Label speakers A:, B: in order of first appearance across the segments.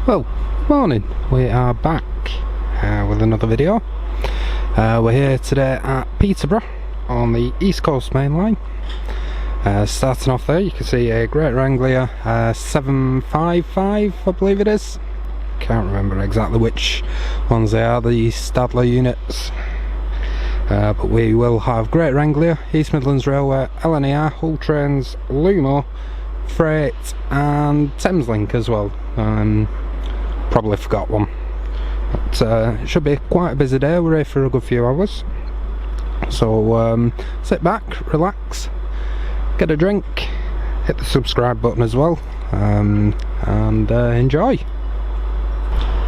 A: Well, morning. We are back with another video. We're here today at Peterborough on the East Coast Mainline. Starting off there, you can see a Great Wrangler 755, I believe it is. Can't remember exactly which ones they are, the Stadler units. But we will have Great Wrangler, East Midlands Railway, LNER, Hull Trains, Lumo, Freight and Thameslink as well. Probably forgot one. But it should be quite a busy day. We're here for a good few hours. So sit back, relax, get a drink, hit the subscribe button as well, and enjoy.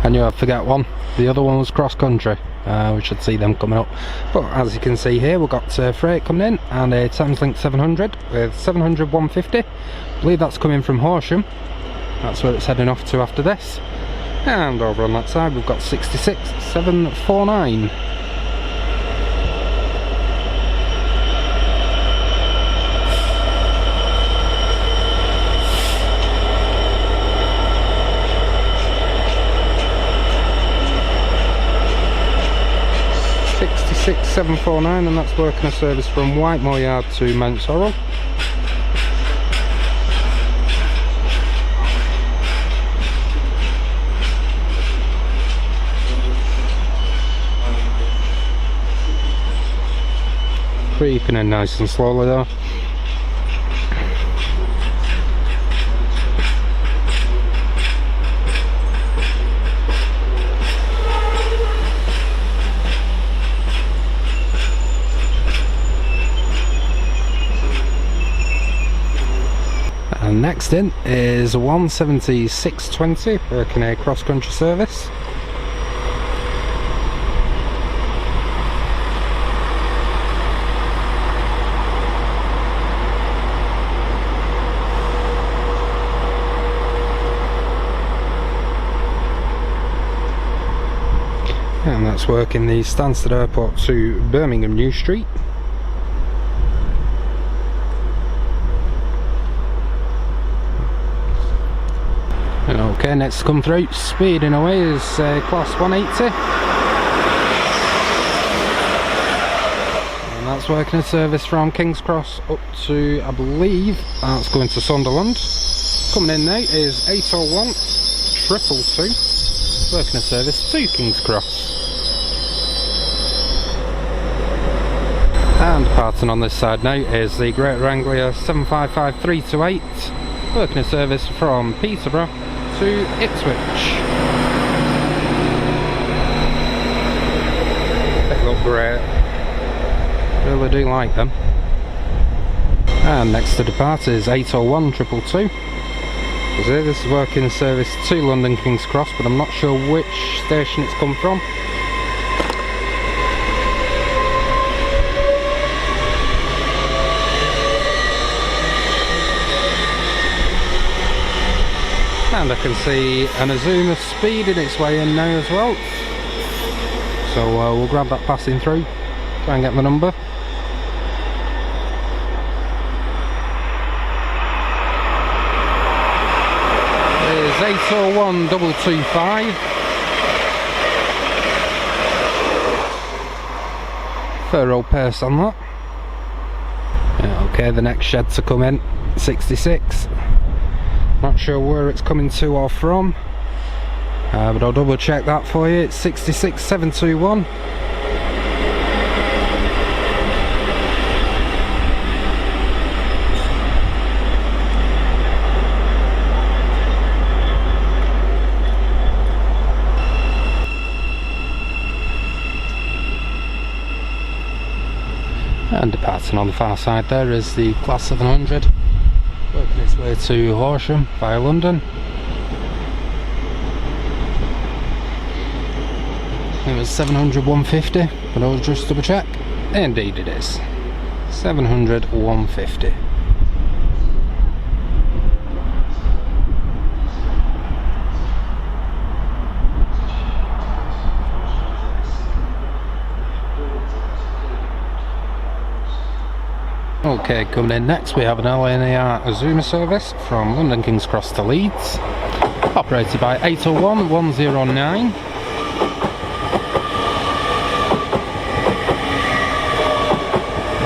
A: I knew I'd forget one. The other one was cross country. We should see them coming up. But as you can see here, we've got Freight coming in and a Thameslink 700 with 700 150. I believe that's coming from Horsham. That's where it's heading off to after this. And over on that side we've got 66 749. .66 749, and that's working a service from Whitemore Yard to Mount Sorrel. Creeping in nice and slowly though. And next in is 170 620, working a cross country service. And that's working the Stansted Airport to Birmingham New Street. Okay, next to come through, speeding away, is class 180. And that's working a service from King's Cross up to, I believe, that's going to Sunderland. Coming in now is 801 222, working a service to King's Cross. And departing on this side now is the Great Wrangler 755 328, working a service from Peterborough to Ipswich. They look great, really do like them. And next to depart is 801 222. This is working a service to London King's Cross, but I'm not sure which station it's come from. And I can see an Azuma speeding its way in now as well. So we'll grab that passing through, try and get the number. There's 801 225. Fair old pace on that. Yeah, okay, the next shed to come in, 66. Not sure where it's coming to or from, but I'll double check that for you. It's 66 721. And departing on the far side there is the class 700. Working its way to Horsham via London. It was 700 150, but I'll just double check. Indeed it is. 700 150. Okay, coming in next we have an LNER Azuma service from London King's Cross to Leeds. operated by 801 109.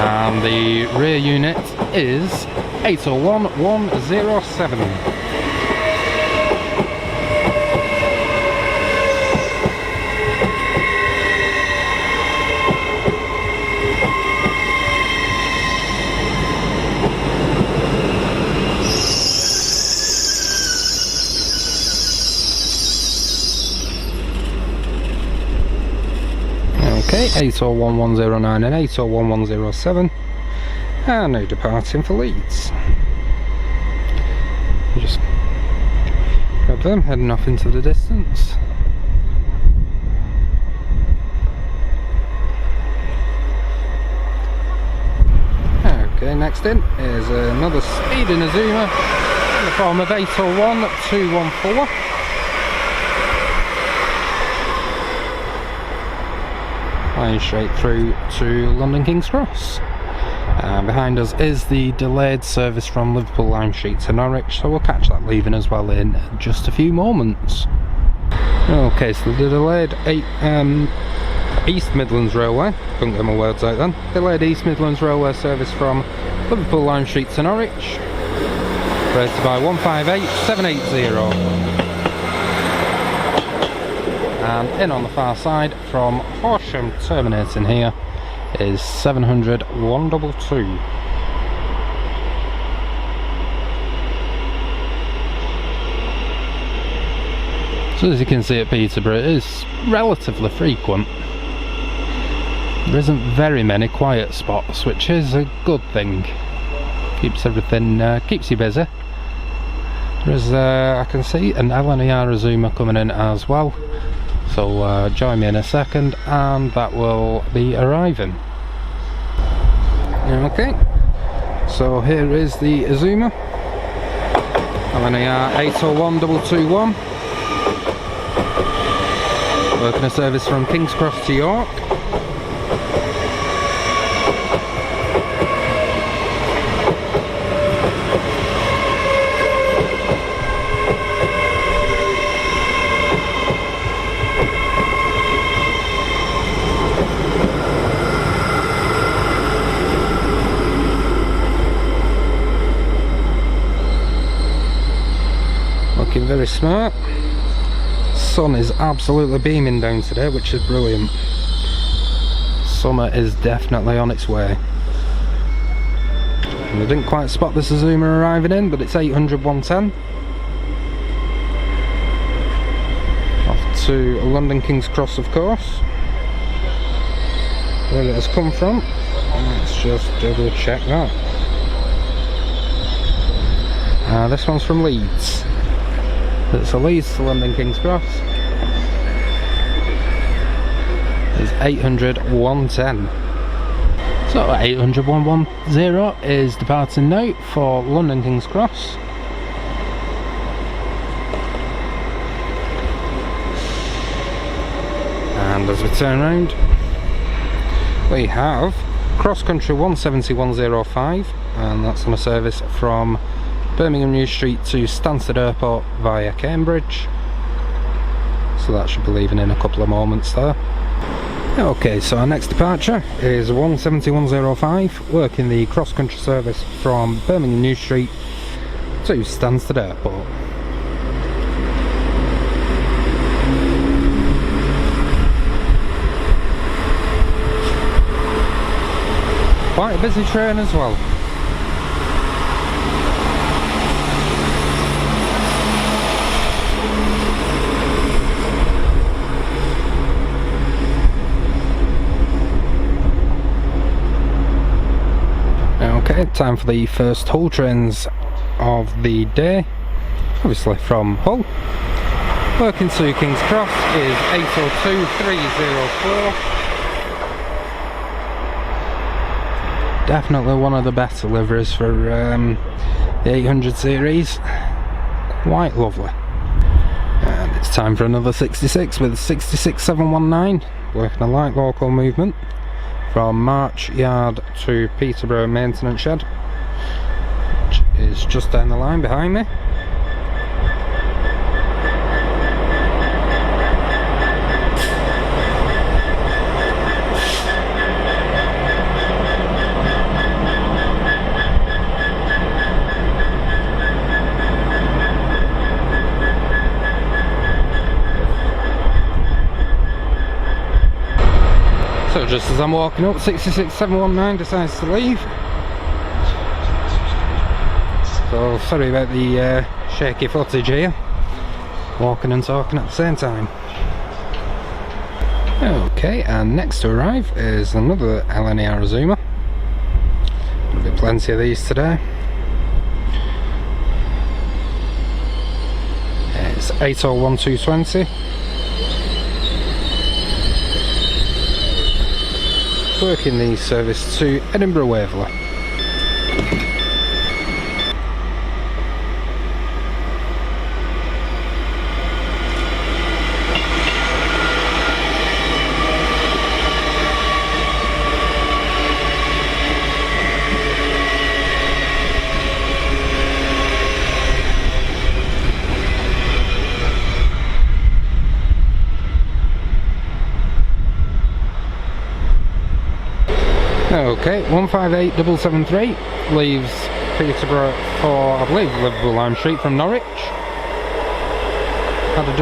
A: And the rear unit is 801 107. Okay, 801 109 and 801 107 are now departing for Leeds. Just grab them, heading off into the distance. Okay, next in is another speeding Azuma in the form of 801 214. Flying straight through to London King's Cross. Behind us is the delayed service from Liverpool Lime Street to Norwich, so we'll catch that leaving as well in just a few moments. Okay, so the delayed East Midlands Railway, couldn't get my words out then, delayed East Midlands Railway service from Liverpool Lime Street to Norwich, operated by 158 780. And in on the far side from Horsham terminating here is 700 122. So as you can see at Peterborough, it is relatively frequent. There isn't very many quiet spots, which is a good thing. Keeps everything, keeps you busy. There's, I can see an LNER Azuma coming in as well. So join me in a second and that will be arriving. Okay, so here is the Azuma, LNER 801 221, working a service from King's Cross to York. Looking very smart. Sun is absolutely beaming down today, which is brilliant. Summer is definitely on its way. And I didn't quite spot this Azuma arriving in, but it's 800 110. Off to London King's Cross, of course, where it has come from. Let's just double check that. This one's from Leeds. It's a Leeds to London King's Cross. It's 800 110. So 800 110 is departing now for London King's Cross. And as we turn around, we have Cross Country 170 105, and that's on a service from Birmingham New Street to Stansted Airport via Cambridge. So that should be leaving in a couple of moments there. Okay, so our next departure is 170 105, working the cross country service from Birmingham New Street to Stansted Airport. Quite a busy train as well. Okay, time for the first Hull trains of the day, obviously from Hull. Working to King's Cross is 802 304. Definitely one of the best deliveries for the 800 series. Quite lovely. And it's time for another 66 with 66719, working a light local movement from March Yard to Peterborough Maintenance Shed, which is just down the line behind me. just as I'm walking up, 66719 decides to leave. So sorry about the shaky footage here, walking and talking at the same time. Okay, and next to arrive is another LNER Azuma. There'll be plenty of these today. It's 801220. Working the service to Edinburgh Waverley. Okay, 158773 leaves Peterborough for, I believe, Liverpool Lime Street from Norwich. Had a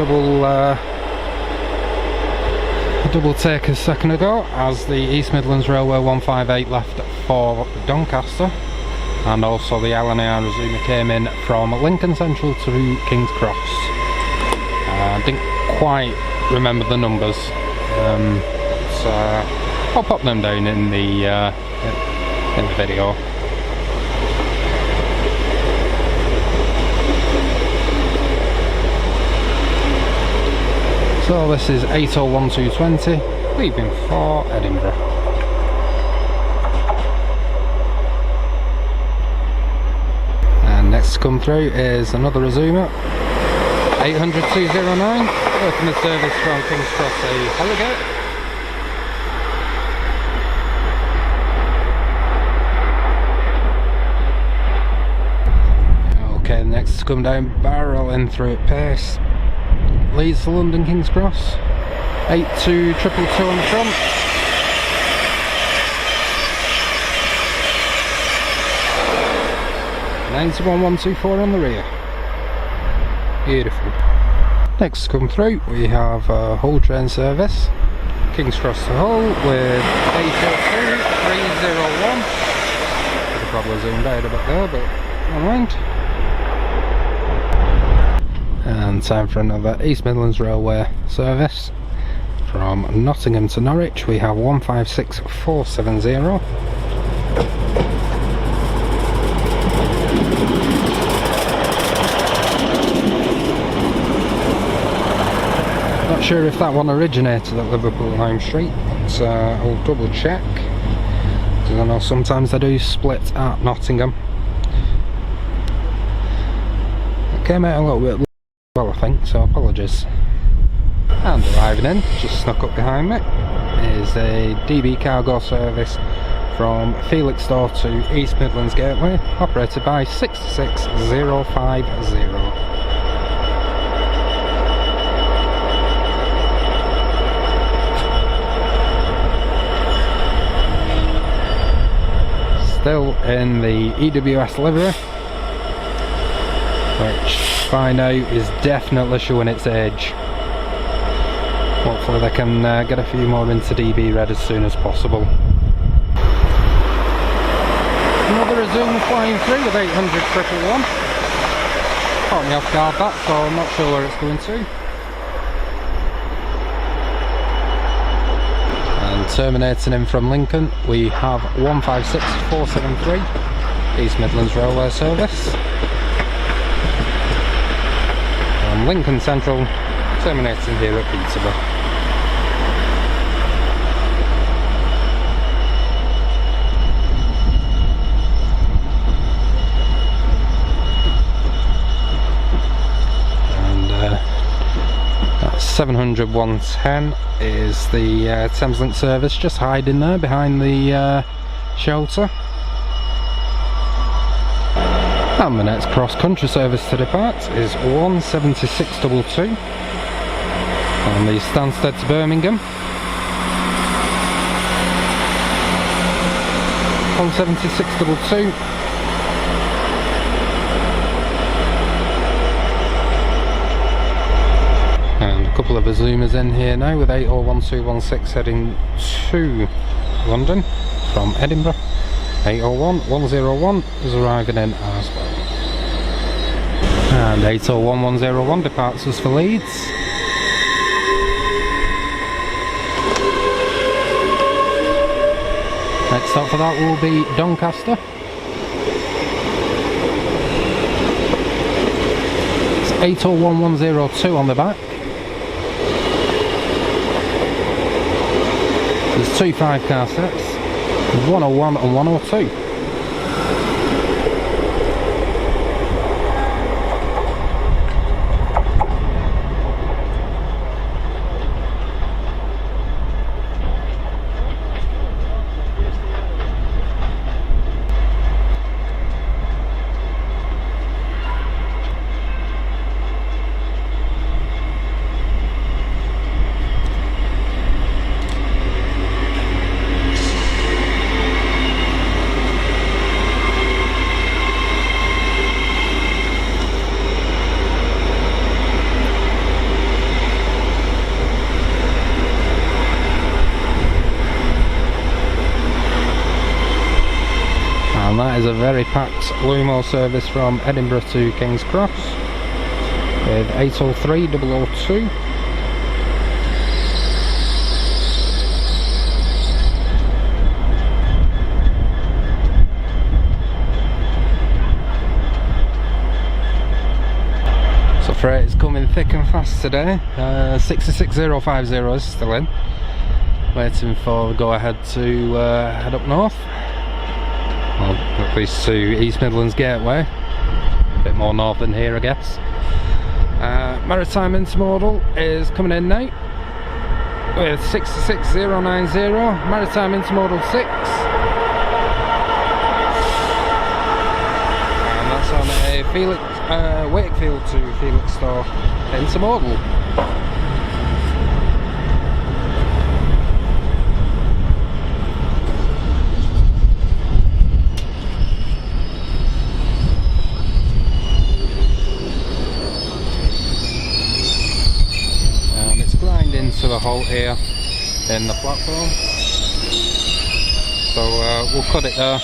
A: double take a second ago as the East Midlands Railway 158 left for Doncaster, and also the LNER Azuma came in from Lincoln Central to King's Cross. I didn't quite remember the numbers, so I'll pop them down in the video. So this is 801220 leaving for Edinburgh. And next to come through is another Azuma, 800209, working the service from King's Cross to Harrogate. Okay, next to come down, barreling through at pace, leads to London King's Cross, 82222 on the front. And 81124 on the rear. Beautiful. Next to come through we have a Hull train service, King's Cross to Hull with 802301. Could have probably zoomed out a bit there, but never mind. And time for another East Midlands Railway service from Nottingham to Norwich. We have 156470. Not sure if that one originated at Liverpool Lime Street, but I'll double check, because I know sometimes they do split at Nottingham. It came out a little bit well, I think, so apologies. And arriving in, just snuck up behind me, is a DB cargo service from Felixstowe to East Midlands Gateway, operated by 66050. Still in the EWS livery, which by now is definitely showing its age. Hopefully they can get a few more into DB red as soon as possible. Another Azuma flying through with 80011. Caught me off guard that, so I'm not sure where it's going to. And terminating in from Lincoln we have 156473 East Midlands Railway service. Lincoln Central, terminating here at Peterborough. And that's 700-110 is the Thameslink service, just hiding there behind the shelter. And the next cross-country service to depart is 17622 on the Stansted to Birmingham. 17622. And a couple couple of Azumas in here now with 801216 heading to London from Edinburgh. 801101 is arriving in as well. And 801101 departs us for Leeds. Next stop for that will be Doncaster. It's 801102 on the back. There's 2 5-car sets, 101 and 102. And that is a very packed Lumo service from Edinburgh to King's Cross with 803002. So freight is coming thick and fast today. 66050 is still in, waiting for the go ahead to head up north. Well, at least to East Midlands Gateway, a bit more north than here I guess. Maritime Intermodal is coming in now with 66090, Maritime Intermodal 6, and that's on a Wakefield to Felixstowe Intermodal. To a halt here in the platform, so we'll cut it there.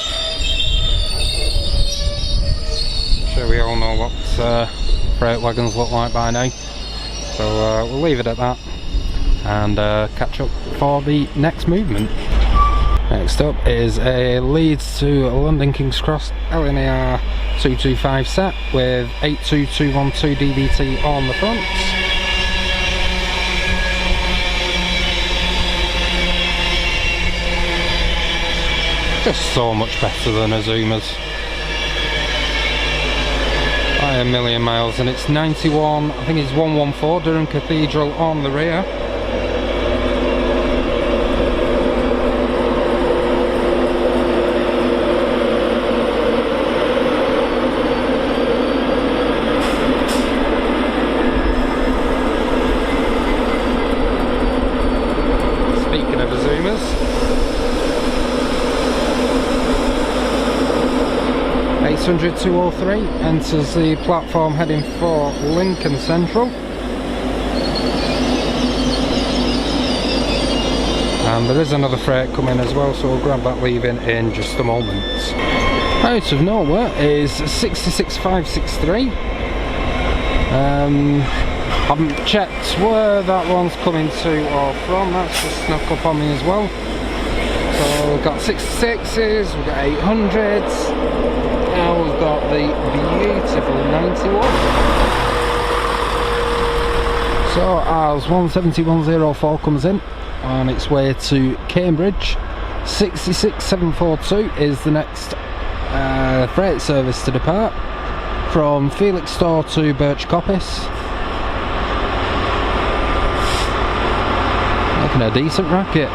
A: I'm sure we all know what freight wagons look like by now, so we'll leave it at that and catch up for the next movement. Next up is a Leeds to London King's Cross LNAR 225 set with 82212 DVT on the front. Just so much better than Azuma's by a million miles, and it's 91, I think it's 114 Durham Cathedral on the rear. Speaking of Azuma's, 800-203 enters the platform heading for Lincoln Central, and there is another freight coming as well, so we'll grab that leaving in just a moment. Out of nowhere is 66563. Haven't checked where that one's coming to or from, that's just snuck up on me as well. So we've got 66s, we've got 800s, now we've got the beautiful 91. So as 17104 comes in on its way to Cambridge, 66742 is the next freight service to depart from Felixstowe to Birch Coppice. Making a decent racket.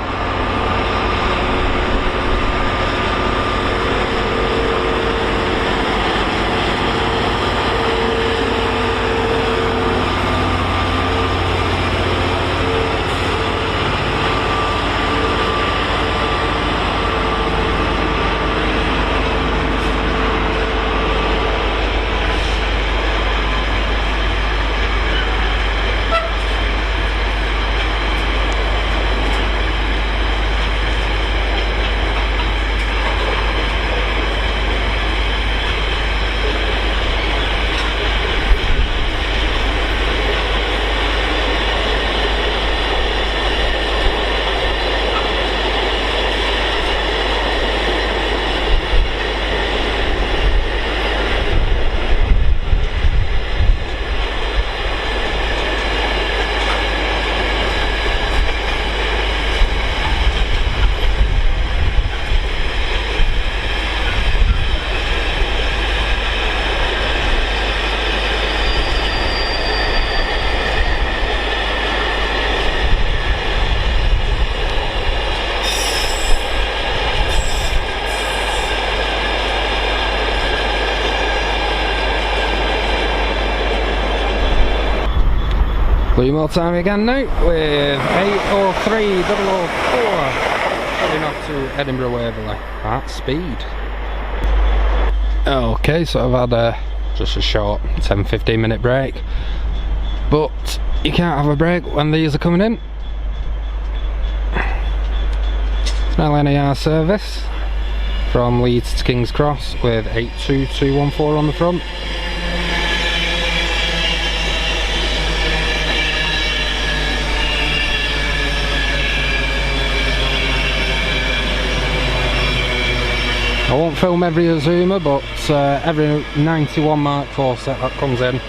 A: Three more time again now with 8:03.004 heading off to Edinburgh Waverley at speed. Okay, so I've had just a short 10-15 minute break, but you can't have a break when these are coming in. It's an LNER service from Leeds to King's Cross with 82214 on the front. I won't film every Azuma, but every 91 Mark IV set that comes in,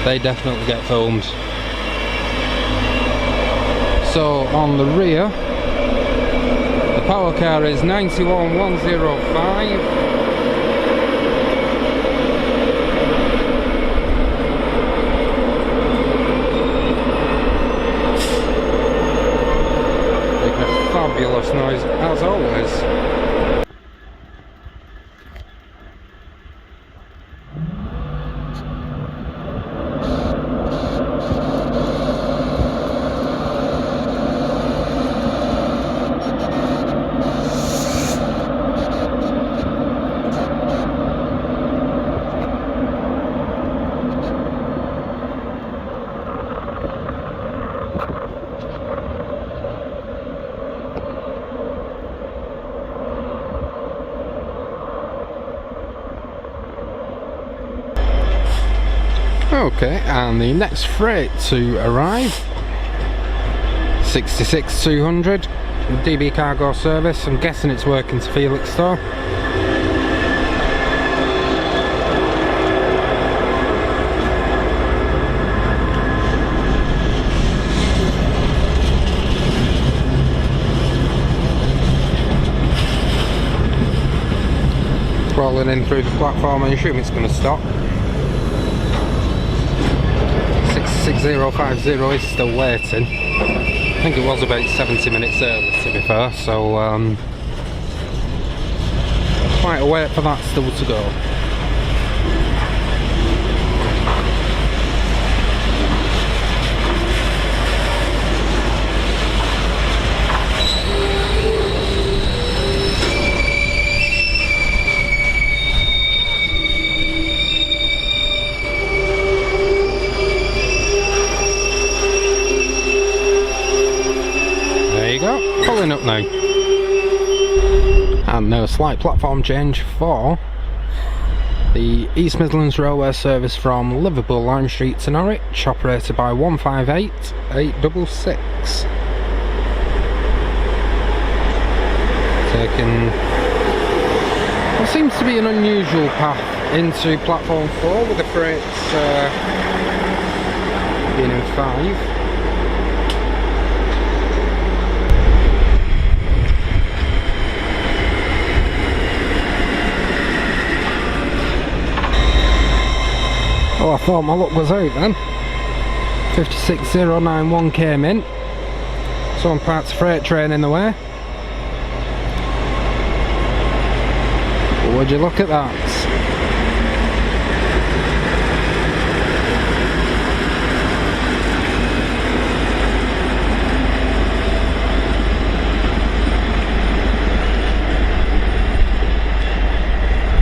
A: they definitely get filmed. So on the rear, the power car is 91105. Making a fabulous noise as always. Okay, and the next freight to arrive, 66200 DB cargo service. I'm guessing it's working to Felixstowe. Rolling in through the platform, I assume it's going to stop. 6050 is still waiting. I think it was about 70 minutes early, to be fair, so quite a wait for that still to go. Pulling up now, and a slight platform change for the East Midlands Railway service from Liverpool Line Street to Norwich, operated by 158866. Taking what seems to be an unusual path into platform 4, with the freights being in 5. Oh, I thought my luck was out then. 56091 came in. Some parts of freight train in the way. Would you look at that?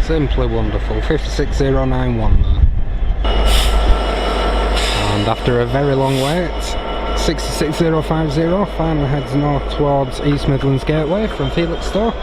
A: Simply wonderful. 56091 there. And after a very long wait, 66050 finally heads north towards East Midlands Gateway from Felixstowe.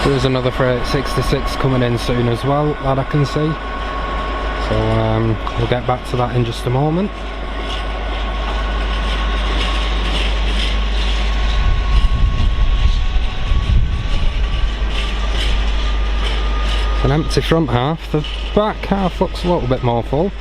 A: There's another freight 66 coming in soon as well, that I can see. So we'll get back to that in just a moment. It's an empty front half, the back half looks a little bit more full.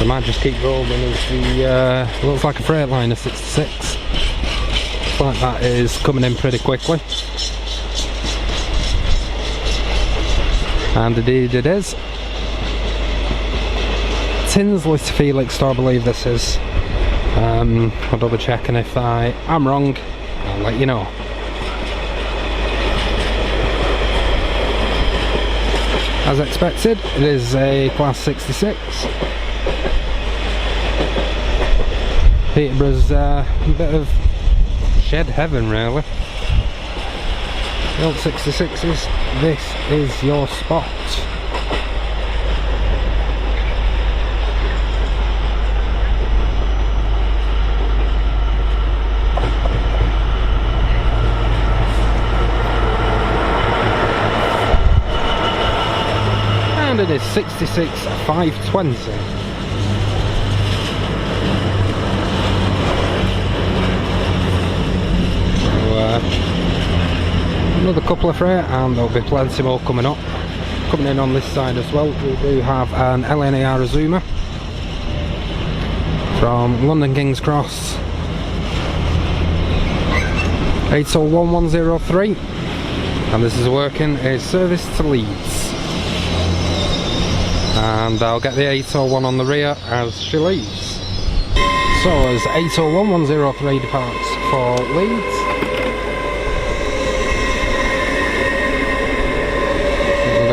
A: They might just keep rolling as the looks like a Freightliner 66. Looks like that is coming in pretty quickly. And indeed it is. Tinsley to Felixstowe, I believe this is. I'll double check, and if I am wrong, I'll let you know. As expected, it is a Class 66. Peterborough's a bit of shed heaven, really. The old 66s, this is your spot. And it is 66,520. Another couple of freight, and there'll be plenty more coming up. Coming in on this side as well, we do have an LNAR Azuma from London King's Cross, 801103, and this is working a service to Leeds. And I'll get the 801 on the rear as she leaves. So as 801103 departs for Leeds,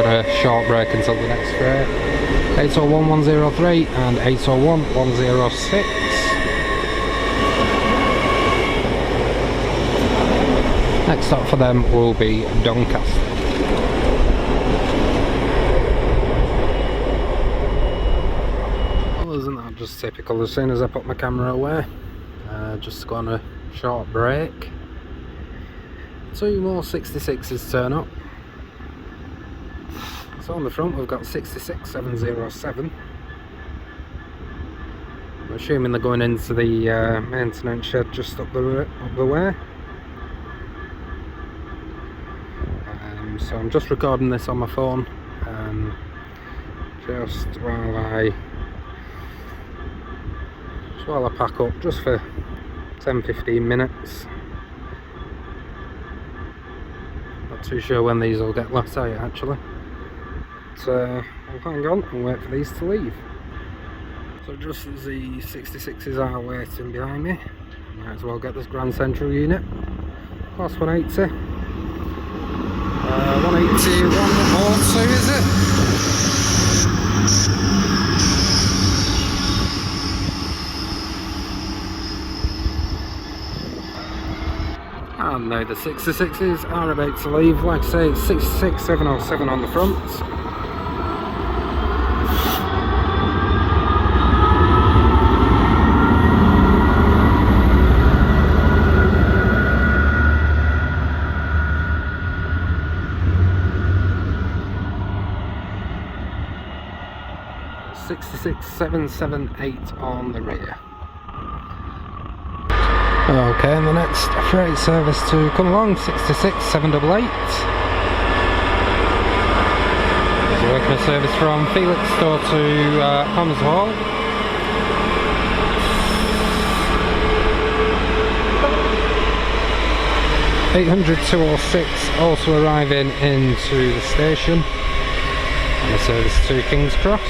A: a short break until the next freight. 801103 and 801106. Next stop for them will be Doncaster. Well, isn't that just typical? As soon as I put my camera away, just go on a short break, 2 more 66s turn up. So on the front we've got 66707. I'm assuming they're going into the maintenance shed just up the way. So I'm just recording this on my phone, just while I pack up, just for 10-15 minutes. Not too sure when these will get let out actually. I'll hang on and wait for these to leave. So just as the 66s are waiting behind me, I might as well get this Grand Central unit. Class 180. 18102 is it? And now the 66s are about to leave. Like I say, it's 66707 on the front. .778 on the rear. Okay, and the next freight service to come along, 66788. There's a working service from Felixstowe to Hammers Hall. .800-206 also arriving into the station, and a service to King's Cross.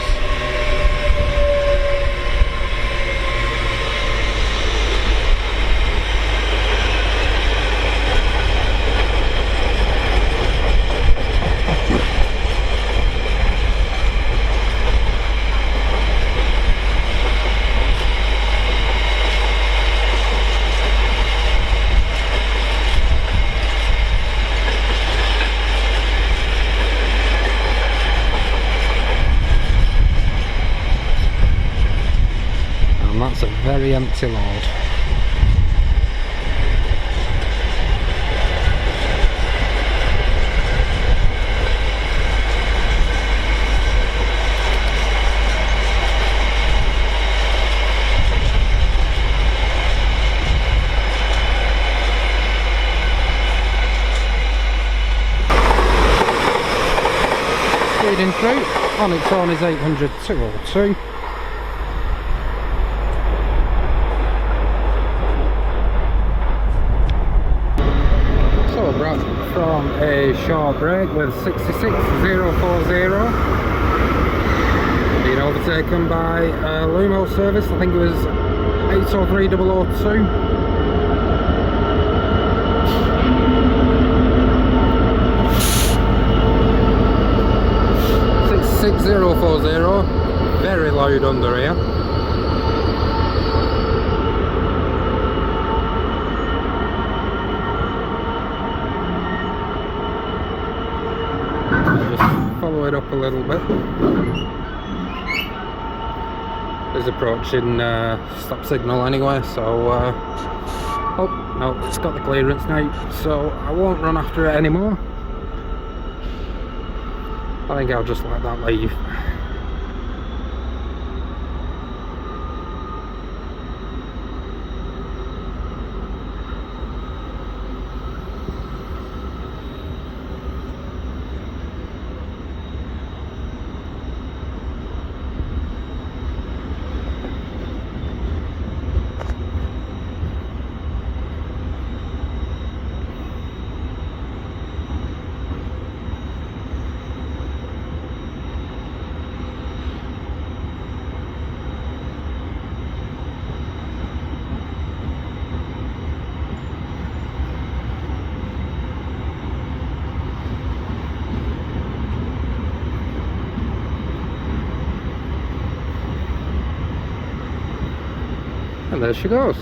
A: That's a very empty load. Speeding through, on its own is 800-202. back from a short break with 66040. Being overtaken by Lumo service, I think it was 803002. 66040, very loud under here. Follow it up a little bit. Is approaching stop signal anyway, so oh no, it's got the clearance now, so I won't run after it anymore. I think I'll just let that leave. And there she goes.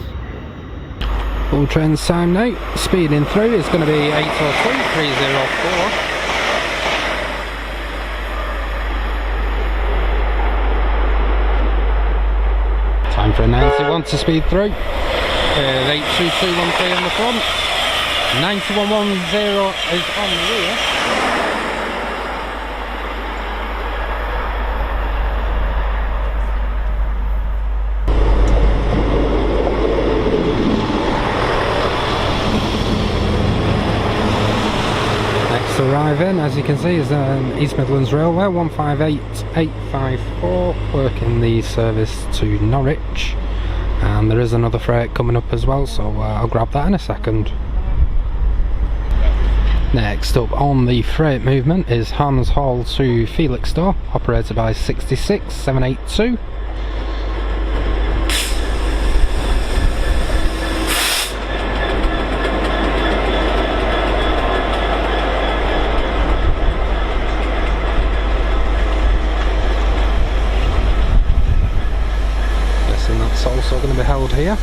A: All trains time now. Speeding through is going to be 802304. Time for a 91 to speed through. 82213 on the front. 9110 is on the rear. Arriving, as you can see, is East Midlands Railway 158854, working the service to Norwich, and there is another freight coming up as well, so I'll grab that in a second. Next up on the freight movement is Hans Hall to Felixstowe, operated by 66782. That's also going to be held here.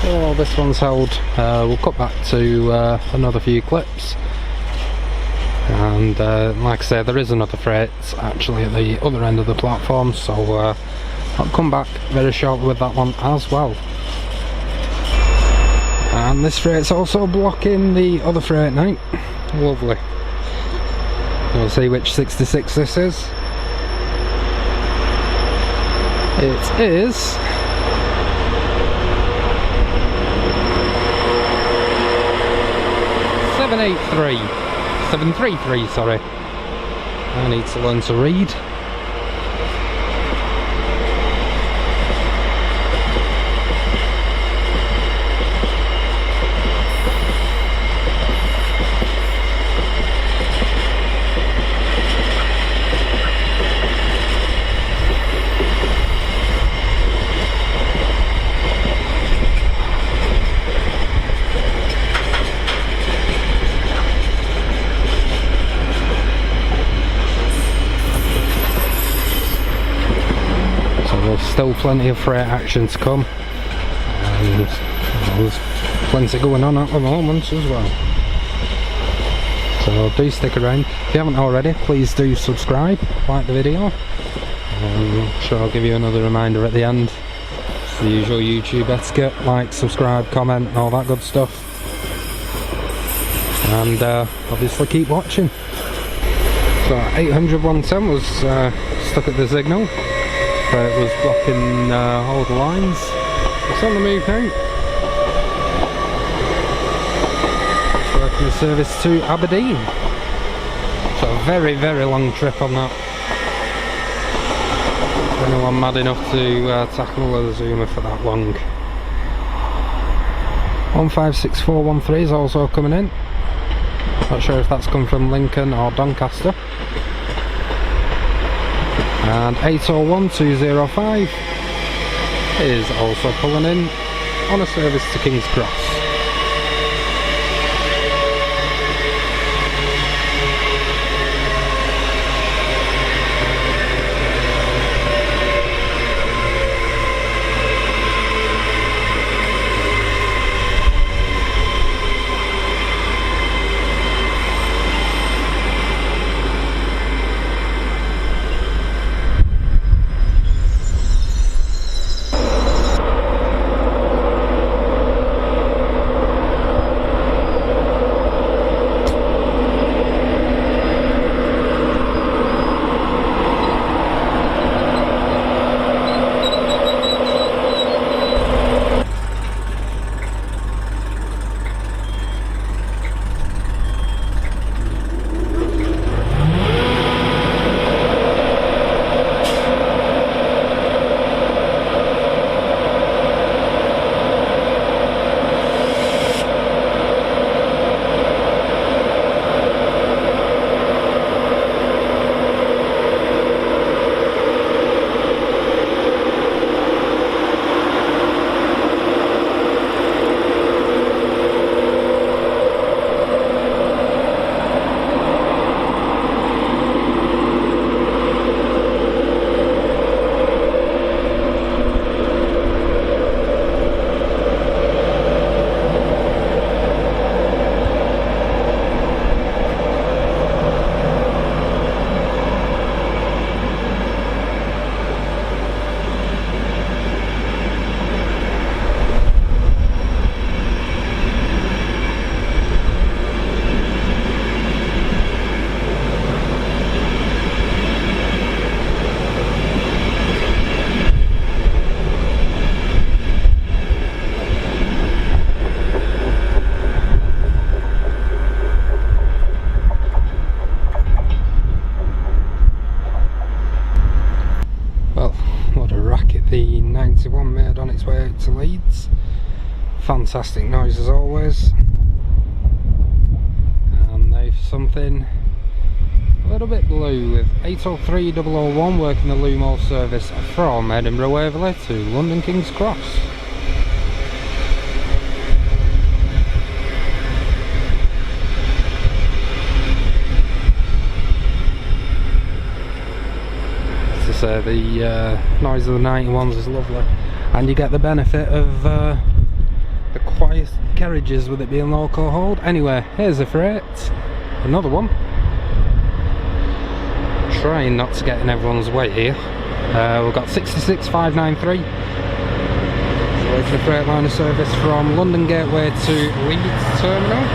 A: Well, this one's held. We'll cut back to another few clips, and like I say, there is another freight actually at the other end of the platform, so I'll come back very shortly with that one as well. And this freight's also blocking the other freight now. Lovely. We'll see which 66 this is. It is 733, sorry. I need to learn to read. Still plenty of freight action to come, and there's plenty going on at the moment as well, so do stick around. If you haven't already, please do subscribe, like the video, and I'm sure I'll give you another reminder at the end. It's the usual YouTube etiquette: like, subscribe, comment, all that good stuff, and obviously keep watching. So 800-110 was stuck at the signal. It was blocking all the lines. It's on the move now. It's working the service to Aberdeen. So a very, very long trip on that. Anyone mad enough to tackle a zoomer for that long. 156413 is also coming in. Not sure if that's come from Lincoln or Doncaster. And 801205 is also pulling in on a service to King's Cross. The 91 made on its way out to Leeds. Fantastic noise as always. And they've something a little bit blue with 803001 working the Lumo service from Edinburgh Waverley to London King's Cross. So the noise of the 91s is lovely, and you get the benefit of the quiet carriages with it being local hauled. Anyway, here's a freight, another one. Trying not to get in everyone's way here. We've got 66593 working a Freightliner service from London Gateway to Leeds Terminal.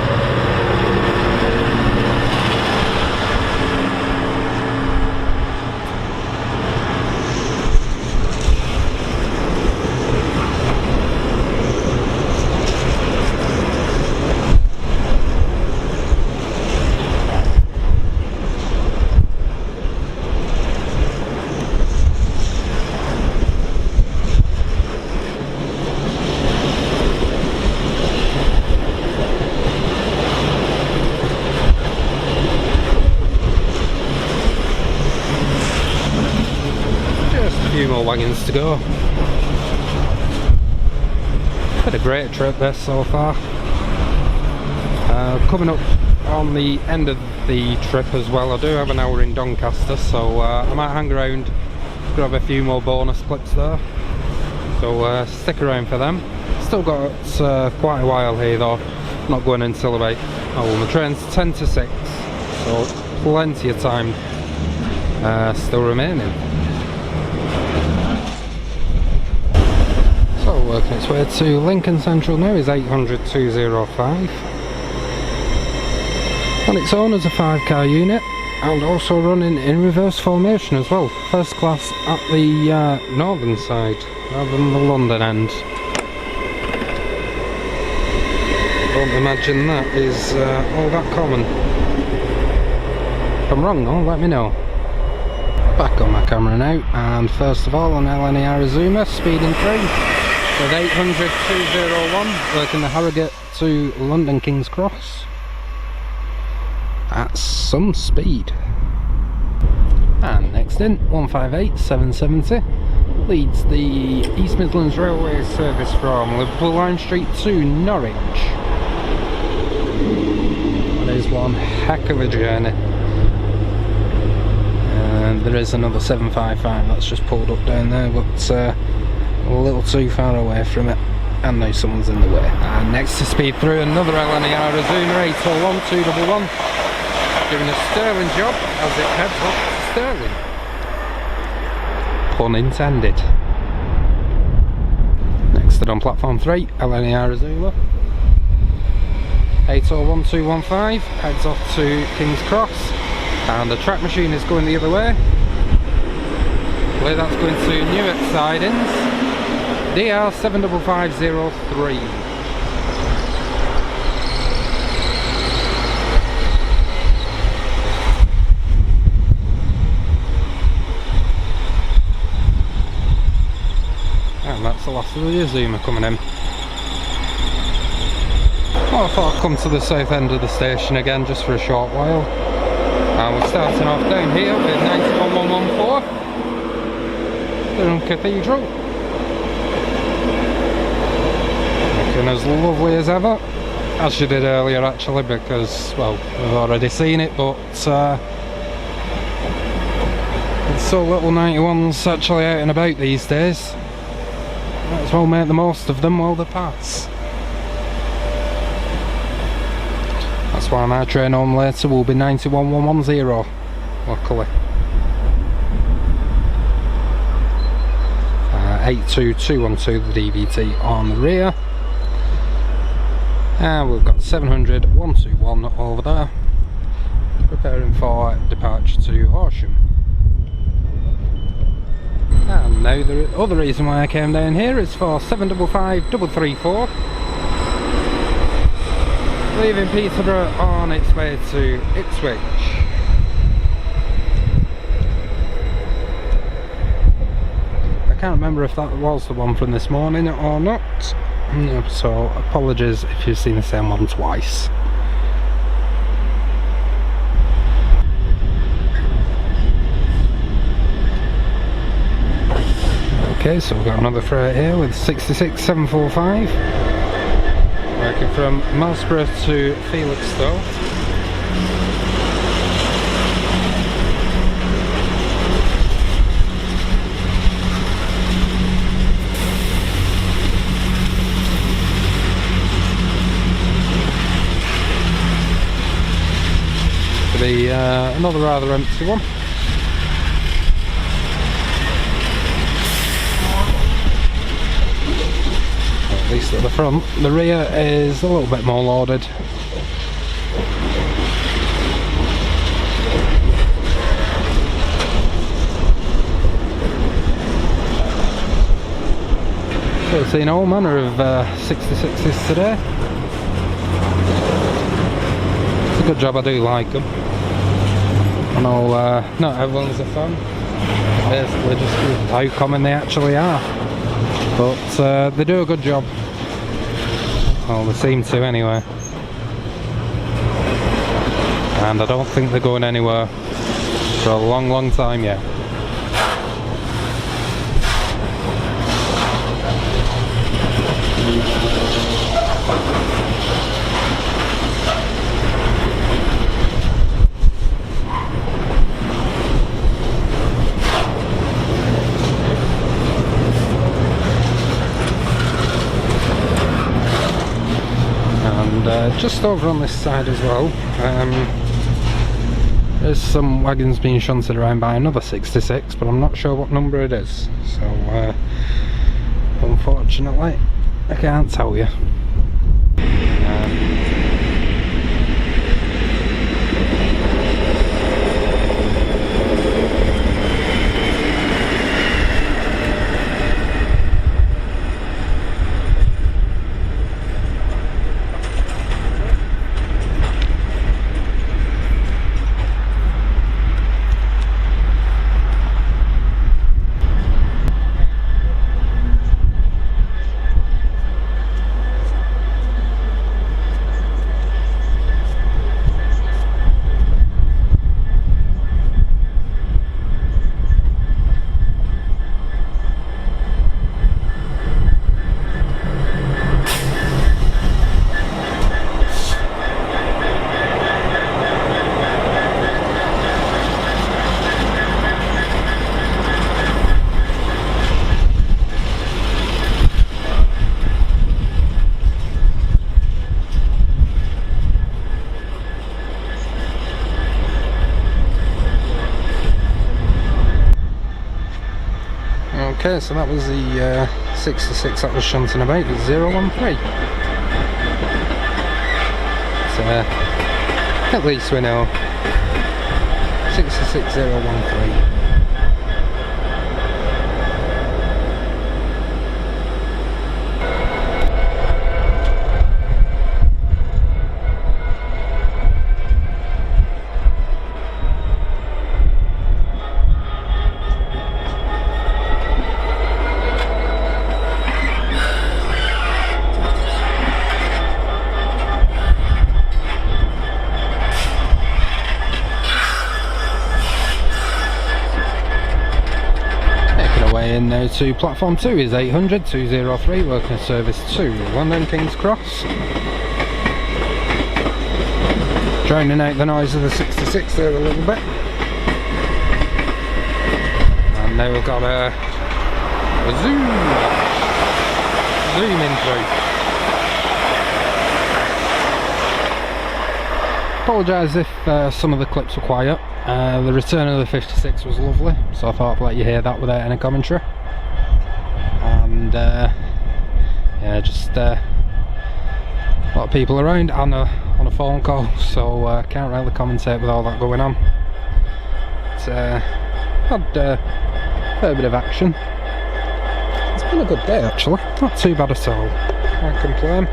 A: More wagons to go. Had a great trip this so far. Coming up on the end of the trip as well, I do have an hour in Doncaster, so I might hang around, grab a few more bonus clips there, so stick around for them. Still got quite a while here though, not going until about, the train's 10 to 6, so plenty of time still remaining. Working its way to Lincoln Central now is 800-205. On its own as a 5-car unit, and also running in reverse formation as well. First class at the northern side rather than the London end. Don't imagine that is all that common. If I'm wrong though, let me know. Back on my camera now, and first of all on LNE Arizona, speeding through with 800-201, working the Harrogate to London King's Cross at some speed. And next in, 158-770, leads the East Midlands Railway service from Liverpool Line Street to Norwich. That is one heck of a journey. And there is another 755 that's just pulled up down there, but a little too far away from it. And now someone's in the way. And next to speed through, another LNE Arizona 801-211, doing a sterling job as it heads up to Stirling. Pun intended. Next on platform 3, LNE Arizona 801-215 heads off to King's Cross, and the track machine is going the other way. Where that's going to Newark sidings, DR 75503. And that's the last of the Zoomer coming in. Well, I thought I'd come to the south end of the station again just for a short while. And we're starting off down here with 91114 Durham Cathedral. Looking as lovely as ever, as she did earlier actually, because, well, we've already seen it, but it's so little 91s actually out and about these days. Might as well make the most of them while they pass. That's why my train home later will be 91110, luckily. 82212 the DVT on the rear. And we've got 700-121 over there, preparing for departure to Horsham. And now the other reason why I came down here is for 755-334, leaving Peterborough on its way to Ipswich. I can't remember if that was the one from this morning or not, so apologies if you've seen the same one twice. Okay, so we've got another freight here with 66745, working from Middlesbrough to Felixstowe. To be another rather empty one. At least at the front. The rear is a little bit more loaded. So we've seen all manner of 66s today. It's a good job, I do like them. I know not everyone's a fan. Basically just how common they actually are. But they do a good job. Well, they seem to anyway. And I don't think they're going anywhere for a long, long time yet. Just over on this side as well, there's some wagons being shunted around by another 66, but I'm not sure what number it is, so unfortunately I can't tell you. Okay, so that was the 66 that was shunting about, it's 013. So at least we know 66013. In now to platform 2 is 800 203, working service 2, London King's Cross. Drowning out the noise of the 66 there a little bit. And now we've got a zoom in through. Apologise if some of the clips were quiet. The return of the 56 was lovely, so I thought I'd let you hear that without any commentary. And yeah, just a lot of people around on a phone call, so can't really commentate with all that going on. It's had a fair bit of action. It's been a good day actually, not too bad at all, can't complain.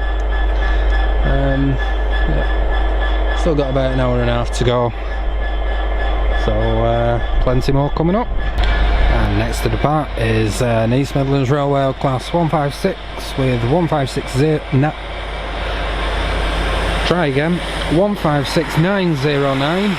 A: Yeah. Still got about an hour and a half to go, so plenty more coming up. And next to depart is an East Midlands Railway Class 156 with 1560. Try again. 156909.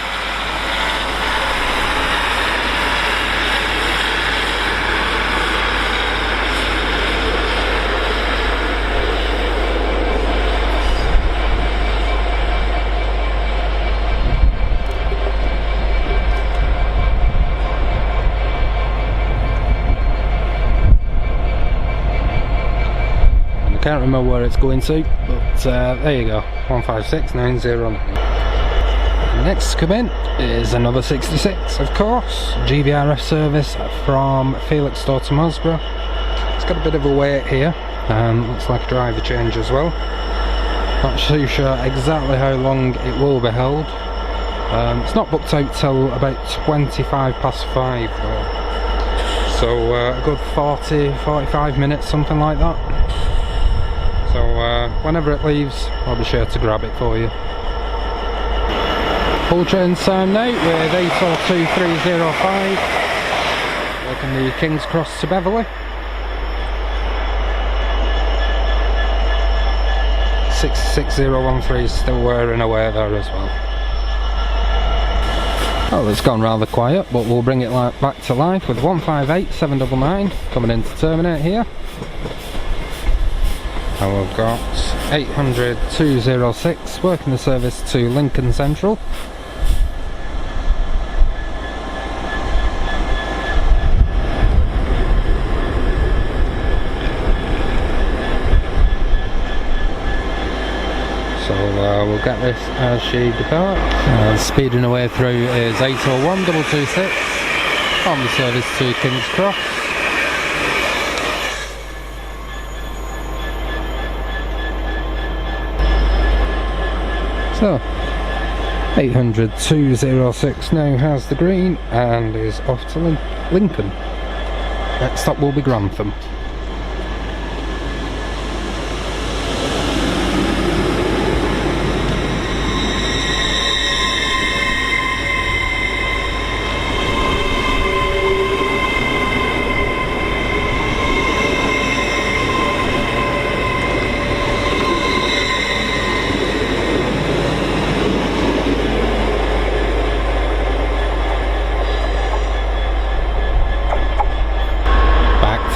A: Can't remember where it's going to, but there you go, 156909. Next to come in is another 66, of course, GBRF service from Felixstowe to Mosborough. It's got a bit of a wait here, looks like a driver change as well. Not too sure exactly how long it will be held. It's not booked out till about 25 past 5 though, so a good 40-45 minutes, something like that. So whenever it leaves, I'll be sure to grab it for you. Full train time now with 802305, working the King's Cross to Beverley. 66013 is still wearing away there as well. Oh, it's gone rather quiet, but we'll bring it back to life with 158799 coming in to terminate here. And we've got 800 206 working the service to Lincoln Central. So we'll get this as she departs. Speeding away through is 801 226 on the service to King's Cross. So 800 206 now has the green and is off to Lincoln. Next stop will be Grantham.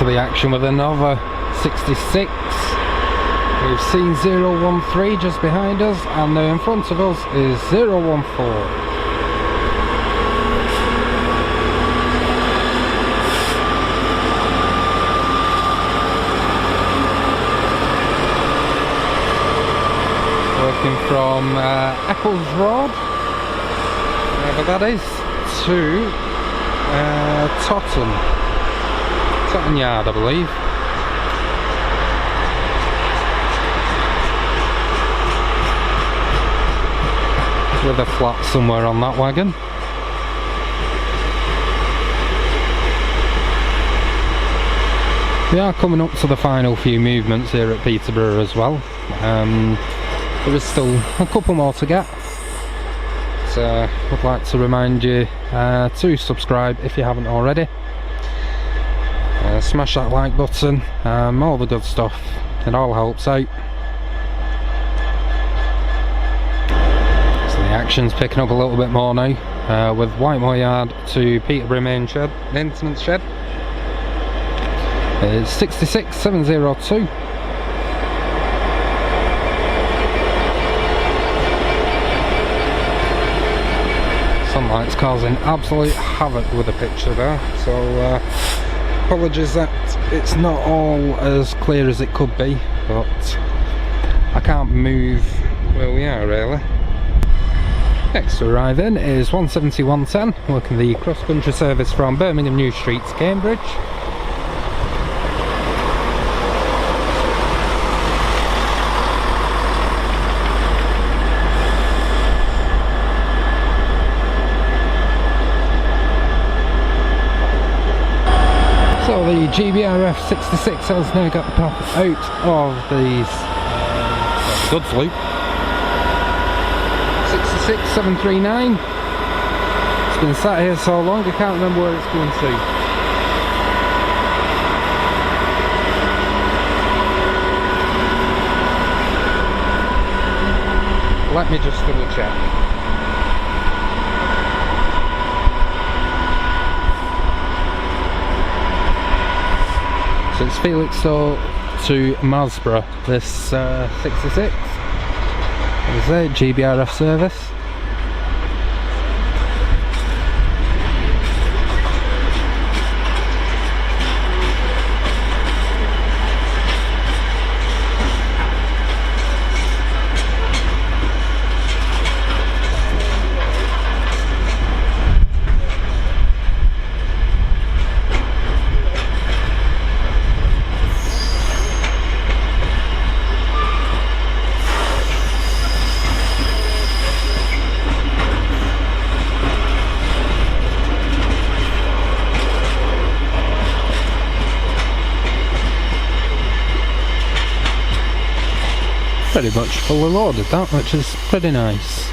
A: The action with another 66. We've seen 013 just behind us, and now in front of us is 014. Working from Eccles Road, wherever that is, to Totton. Second yard, I believe. With a flat somewhere on that wagon. We are coming up to the final few movements here at Peterborough as well. There is still a couple more to get. So I'd like to remind you to subscribe if you haven't already. Smash that like button, all the good stuff, it all helps out. So the action's picking up a little bit more now, with Whitemore Yard to Peterborough main maintenance shed. It's 66702. Sunlight's causing absolute havoc with the picture there, so apologies that it's not all as clear as it could be, but I can't move where we are really. Next to arrive in is 17110, working the cross-country service from Birmingham New Street to Cambridge. So the GBRF 66 has now got the path out of these goods loop. 66739. It's been sat here so long I can't remember where it's going to. Let me just double check. So it's Felixstowe to Masborough, this 66. There's a GBRF service. Pretty much fully loaded that, which is pretty nice.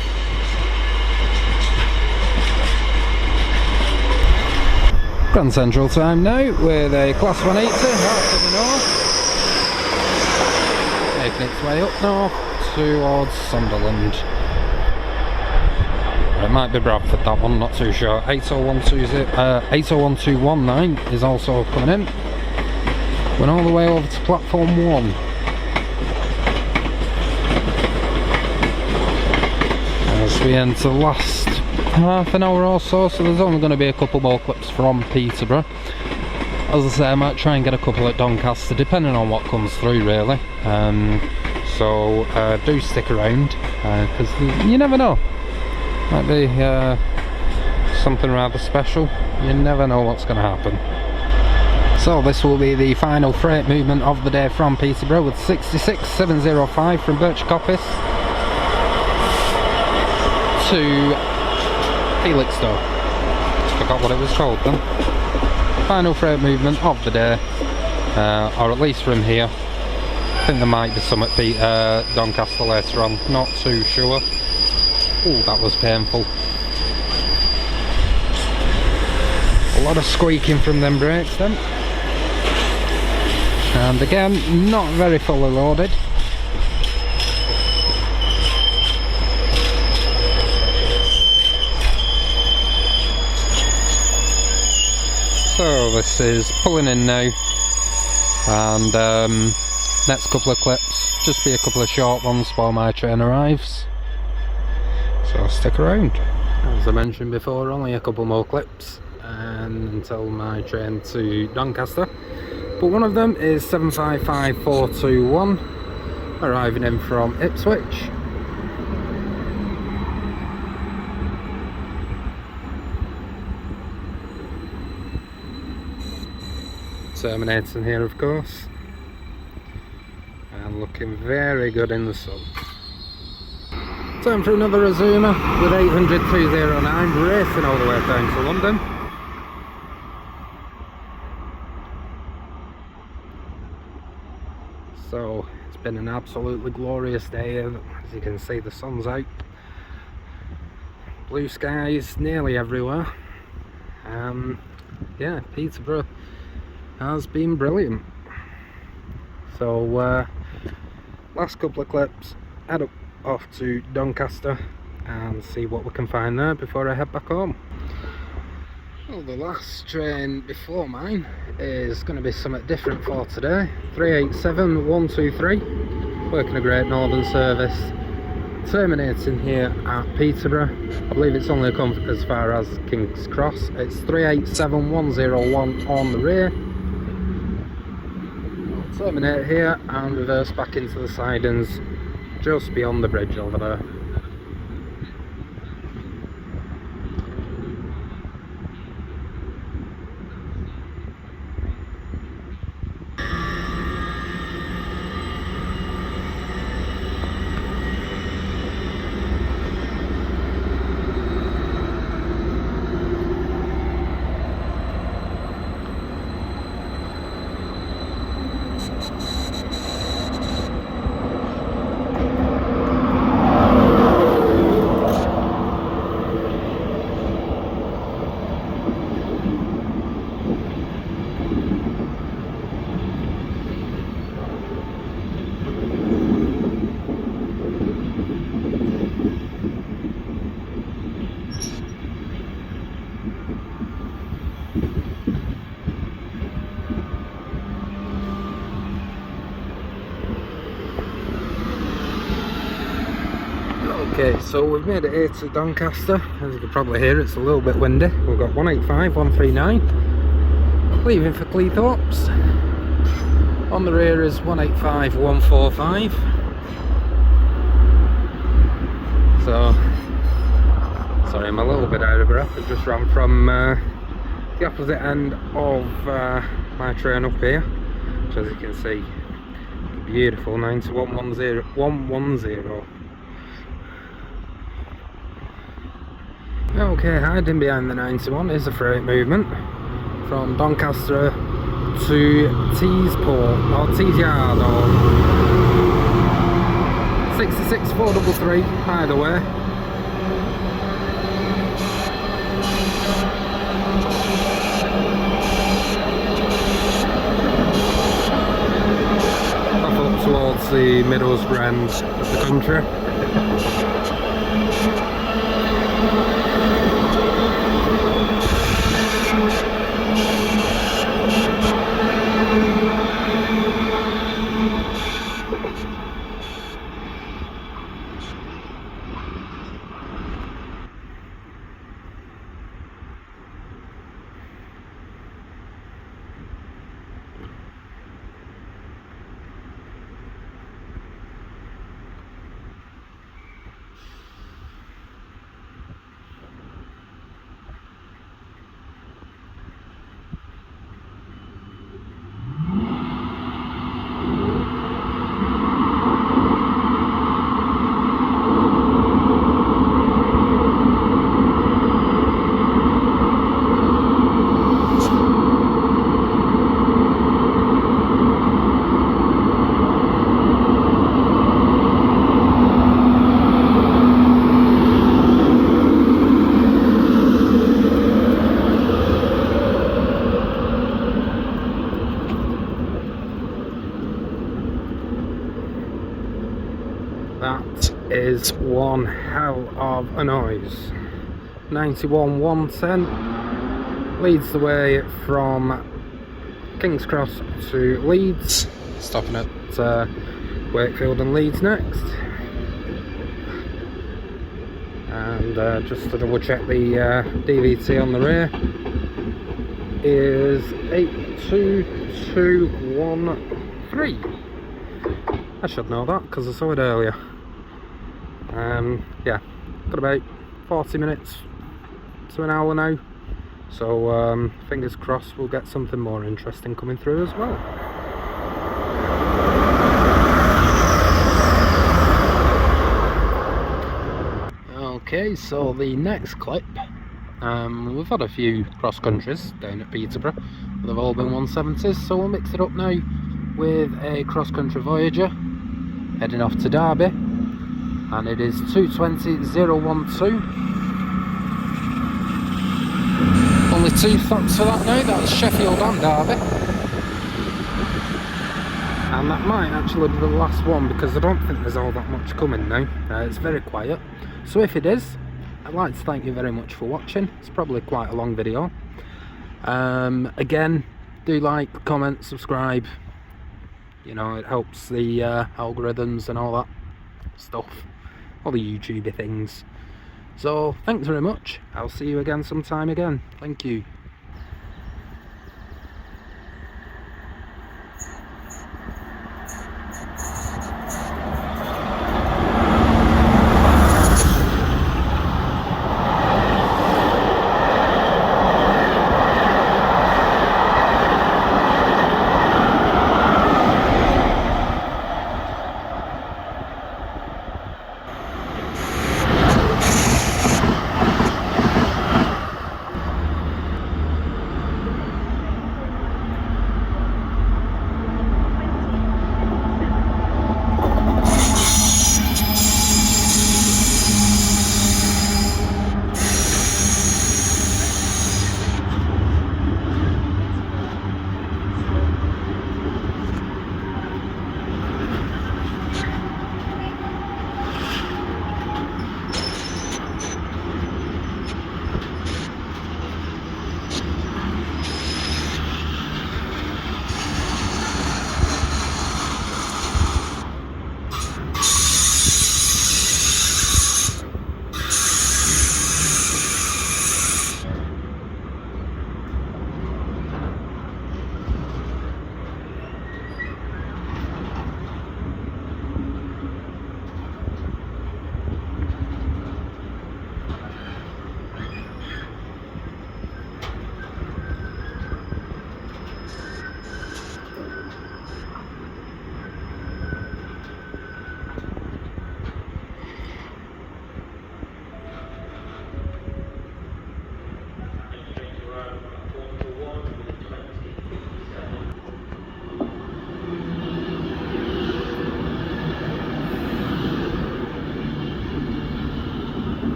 A: Grand Central time now with a Class 180 right to the north, making its way up north towards Sunderland. It might be Bradford, that one, not too sure. 801219 is also coming in. Went all the way over to platform 1. As we enter the last half an hour or so, so there's only going to be a couple more clips from Peterborough. As I say, I might try and get a couple at Doncaster, depending on what comes through really. So do stick around, because you never know. Might be something rather special. You never know what's going to happen. So this will be the final freight movement of the day from Peterborough with 66705 from Birch Coppice to Felixstowe. Forgot what it was called then. Final freight movement of the day, or at least from here. I think there might be some at Doncaster later on, not too sure. Oh, that was painful. A lot of squeaking from them brakes then. And again, not very fully loaded. So this is pulling in now, and next couple of clips just be a couple of short ones while my train arrives, so stick around. As I mentioned before, only a couple more clips until my train to Doncaster, but one of them is 755421 arriving in from Ipswich. terminating here, of course, and looking very good in the sun. Time for another Azuma with 800-209 racing all the way down to London. So it's been an absolutely glorious day. As you can see, the sun's out, blue skies nearly everywhere. Yeah, Peterborough has been brilliant. So last couple of clips, head up off to Doncaster and see what we can find there before I head back home. Well, the last train before mine is going to be something different for today. 387-123, working a Great Northern service, terminating here at Peterborough. I believe it's only come as far as King's Cross. It's 387-101 on the rear. I'll terminate here and reverse back into the sidings just beyond the bridge over there. Okay, so we've made it here to Doncaster. As you can probably hear, it's a little bit windy. We've got 185, 139, leaving for Cleethorpes. On the rear is 185, 145. So, sorry, I'm a little bit out of breath. I just ran from the opposite end of my train up here, which, as you can see, beautiful 9110. Okay, hiding behind the 91 is a freight movement from Doncaster to Teesport, or Tees Yard, or 66433, either way. Off up towards the Middlesbrough end of the country. That is one hell of a noise. 91-110 leads the way from King's Cross to Leeds, stopping at Wakefield and Leeds next. And just to double check, the DVT on the rear is 82213. I should know that because I saw it earlier. Yeah, got about 40 minutes to an hour now So fingers crossed we'll get something more interesting coming through as well. Okay, so the next clip, we've had a few cross countries down at Peterborough, but they've all been 170s, so we'll mix it up now with a cross country Voyager heading off to Derby, and it is 220.012. Only 2 stops for that now, that's Sheffield and Derby. And that might actually be the last one, because I don't think there's all that much coming now. It's very quiet. So if it is, I'd like to thank you very much for watching. It's probably quite a long video. Again, do like, comment, subscribe. You know, it helps the algorithms and all that stuff. All the YouTubey things. So, thanks very much. I'll see you again sometime again. Thank you.